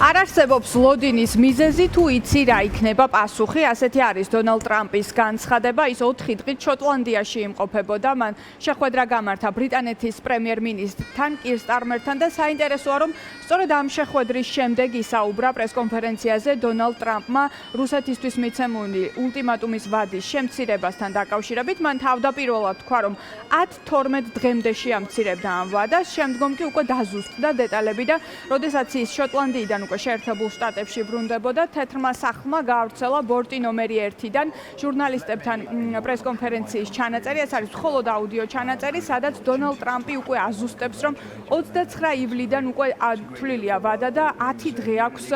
არ არსებობს ლოდინის მიზეზი თუ იცი რა იქნება პასუხი, ასეთი არის დონალდ ტრამპის განცხადება. ის 4 დღით შოტლანდიაში იმყოფებოდა. მან შეხვედრა გამართა ბრიტანეთის პრემიერ-მინისტრთან კირ სტარმერთან და საინტერესოა, რომ სწორედ ამ შეხვედრის შემდეგ ისაუბრა პრესკონფერენციაზე დონალდ ტრამპმა რუსეთისთვის მიცემული ულტიმატუმის ვადის შემცირებასთან დაკავშირებით. მან თავდაპირველად თქვა, რომ 10-12 დღემდე შეამცირებდა ამ ვადას, შემდგომ კი უკვე დაზუსტდა დეტალები და როდესაც ის შოტლანდიიდან უკვე შეერთებულ შტატებში ბრუნდებოდა, თეთრმა სახლმა გაავრცელა ბორტი ნომერი 1-დან ჟურნალისტებთან პრესკონფერენციის ჩანაწერი. ეს არის მხოლოდ აუდიო ჩანაწერი, სადაც დონალდ ტრამპი უკვე აზუსტებს, რომ 29 ივლიდან უკვე თვლილია ვადა და 10 დღე აქვს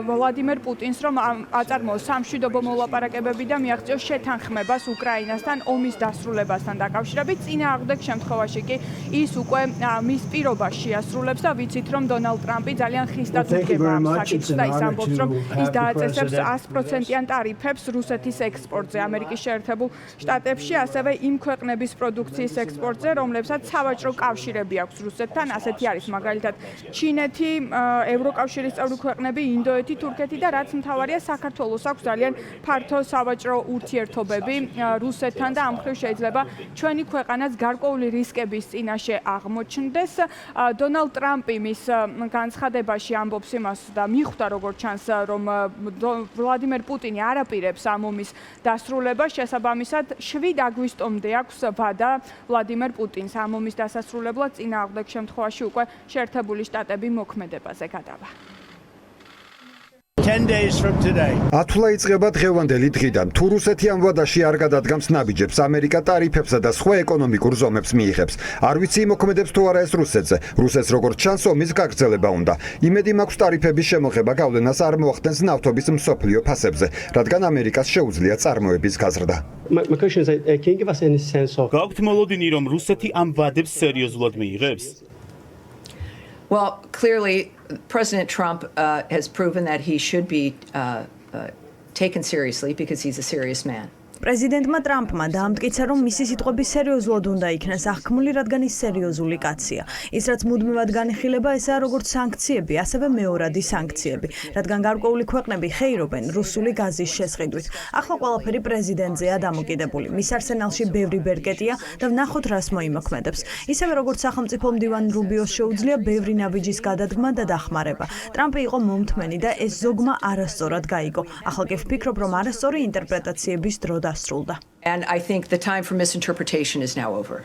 ვლადიმერ პუტინს, რომ აწარმოოს სამშვიდობო მოლაპარაკებები და მიაღწიოს შეთანხმებას უკრაინასთან ომის დასრულებასთან დაკავშირებით. წინააღმდეგ შემთხვევაში კი ის უკვე მის პირობას შეასრულებს და ვიცით, რომ დონალდ ტრამპი ძალიან ხისტად უდგება ამ საკითხს და ის ამბობს, რომ ის დააწესებს 100%-იან ტარიფებს რუსეთის ექსპორტზე ამერიკის შეერთებულ შტატებში, ასევე იმ ქვეყნების პროდუქციის ექსპორტზე, რომლებსაც სავაჭრო კავშირები აქვს რუსეთთან. ასეთი არის მაგალითად ჩინეთი, ევროკავშირის წევრი ქვეყნები, ინდოეთი, თურქეთი და რაც მთავარია, საქართველოს აქვს ძალიან ფართო სავაჭრო ურთიერთობები რუსეთთან და ამ მხრივ შეიძლება ჩვენი ქვეყანაც გარკვეული რისკების წინაშე აღმოჩნდეს. დონალდ ტრამპი მის განცხადებაში ამბობს იმას და მიხვდა როგორც ჩანს, რომ ვლადიმერ პუტინი არ აპირებს ამ ომის დასრულებას, შესაბამისად 7 აგვისტომდე აქვს ვადა ვლადიმერ პუტინს ამ ომის დასასრულებლად, წინააღმდეგ შემთხვევაში უკვე შეერთებული შტატები მოქმედებაზე გადავა. 10 days from today. ათვლა იწყება დღევანდელი დღიდან. თუ რუსეთი ამ ვადაში არ გადადგამს ნაბიჯებს, ამერიკა ტარიფებსა და სხვა ეკონომიკურ ზომებს მიიღებს. არ ვიცი იმოქმედებს თუ არა ეს რუსეთზე. რუსეთს როგორც ჩანს ომის გაგრძელება უნდა. იმედი მაქვს ტარიფების შემოღება გავლენას არ მოახდენს ნავთობის მსოფლიო ფასებზე, რადგან ამერიკას შეუძლია წარმოების გაზრდა. გაქვთ მოლოდინი, რომ რუსეთი ამ ვადებს სერიოზულად მიიღებს? Well, clearly, President Trump has proven that he should be taken seriously because he's a serious man. პრეზიდენტმა ტრამპმა დაამტკიცა, რომ მისი სიტყვები სერიოზულად უნდა იქნას აღქმული, რადგან ის სერიოზული კაცია. ის რაც მუდმივად განიხილება, ესაა როგორც სანქციები, ასევე მეორადი სანქციები, რადგან გარკვეული ქვეყნები ხეირობენ რუსული გაზის შესყიდვით. ახლა ყველაფერი პრეზიდენტზეა დამოკიდებული. მის არსენალში ბევრი ბერკეტია და ვნახოთ, რას მოიმოქმედებს. ისევე როგორც სახელმწიფო მდივან რუბიოს შეუძლია ბევრი ნაბიჯის გადადგმა და დახმარება. ტრამპი იყო მომთმენი და ეს ზოგმა არასწორად გაიგო. ახლა კი ვფიქრობ, რომ არასწორი ინტერპრეტაციების დრო დასრულდა. And I think the time for misinterpretation is now over.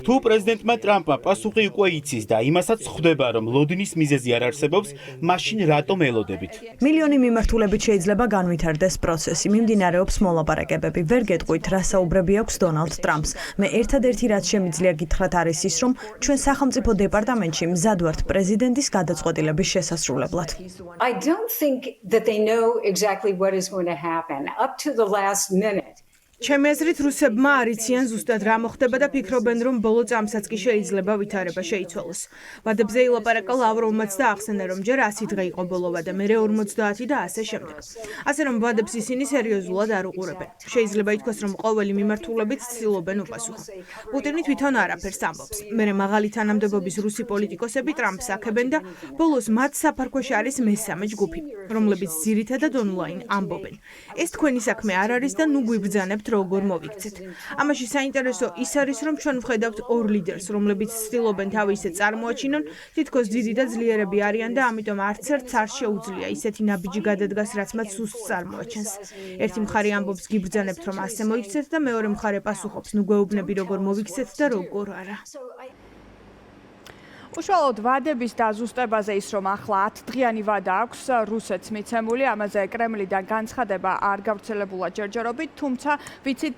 თუ პრეზიდენტმა ტრამპმა პასუხი უკვე იცის და იმასაც ხვდება, რომ ლოდინის მიზეზი არ არსებობს, მაშინ რატომ ელოდებით? მილიონი მიმართულებით შეიძლება განვითარდეს პროცესი. მიმდინარეობს მოლაპარაკებები. ვერ გეტყვით, რა საუბრები აქვს დონალდ ტრამპს. მე ერთადერთი რაც შემიძლია გითხრათ არის ის, რომ ჩვენ სახელმწიფო დეპარტამენტში მზად ვართ პრეზიდენტის გადაწყვეტილების შესასრულებლად. I don't think that they know exactly what is going to happen up to the last minute. ჩემი აზრით რუსებმა არ იციან ზუსტად რა მოხდება და ფიქრობენ, რომ ბოლო წამსაც კი შეიძლება ვითარება შეიცვალოს. ვადებზე ილაპარაკა ლავროვმაც და ახსენა, რომ ჯერ 100 დღე იყო ბოლო ვადა, მერე 50 და ასე შემდეგ. ასე რომ ვადებს ისინი სერიოზულად არ უყურებენ. შეიძლება ითქვას, რომ ყოველი მიმართულებით ცდილობენ უპასუხონ. პუტინი თვითონ არაფერს ამბობს. მერე მაღალი თანამდებობის რუსი პოლიტიკოსები ტრამპს აქებენ და ბოლოს მათ საფარქვეში არის მესამე ჯგუფი, რომლებიც ძირითადად ონლაინ ამბობენ. ეს თქვენი საქმე არ არის და ნუ გვიბრძანებთ როგორ მოვიქცეთ. ამაში საინტერესო ის არის, რომ ჩვენ ვხედავთ ორ ლიდერს, რომლებიც ცდილობენ თავი ისე წარმოაჩინონ, თითქოს დიდი და ძლიერები არიან და ამიტომ არც ერთს არ შეუძლია ისეთი ნაბიჯი გადადგას, რაც მათ სუსტს წარმოაჩენს. ერთი მხარე ამბობს გიბრძანებთ, რომ ასე მოიქცეთ და მეორე მხარე პასუხობს, ნუ გვეუბნები როგორ მოვიქცეთ და როგორ არა. უშუალოდ ვადების დაზუსტებაზე ის, რომ ახლა 10 დღიანი ვადა აქვს რუსეთს მიცემული, ამაზე კრემლიდან განცხადება არ გავრცელებულა ჯერჯერობით, თუმცა ვიცით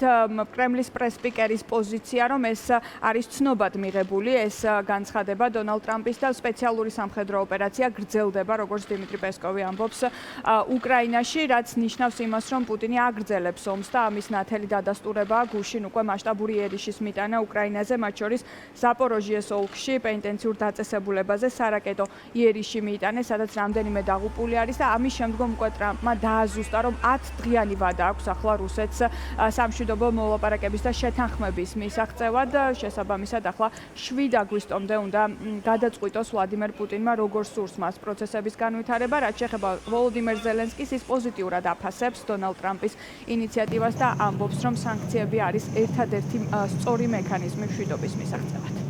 კრემლის პრესპიკერის პოზიცია, რომ ეს არის ცნობად მიღებული, ეს განცხადება დონალდ ტრამპის და სპეციალური სამხედრო ოპერაცია გრძელდება, როგორც დიმიტრი პესკოვი ამბობს, უკრაინაში, რაც ნიშნავს იმას, რომ პუტინი აგრძელებს ომს და ამის ნათელი დადასტურებაა გუშინ უკვე მასშტაბური ერიშის მიტანა უკრაინაზე, მათ შორის ზაპოროჟიეს ოლქში, პენიტენციურ დაწესებულებაზე სარაკეტო იერიში მიიტანეს, სადაც რამდენიმე დაღუპული არის და ამის შემდგომ უკვე ტრამპმა დააზუსტა, რომ 10 დღიანი ვადა აქვს ახლა რუსეთს სამშვიდობო მოლაპარაკების და შეთანხმების მისაღწევად. შესაბამისად, ახლა 7 აგვისტომდე უნდა გადაწყვიტოს ვლადიმერ პუტინმა როგორ სურს მას პროცესების განვითარება, რაც შეეხება ვოლოდიმერ ზელენსკის, ის პოზიტიურად აფასებს დონალდ ტრამპის ინიციატივას და ამბობს, რომ სანქციები არის ერთადერთი სწორი მექანიზმი მშვიდობის მისაღწევად.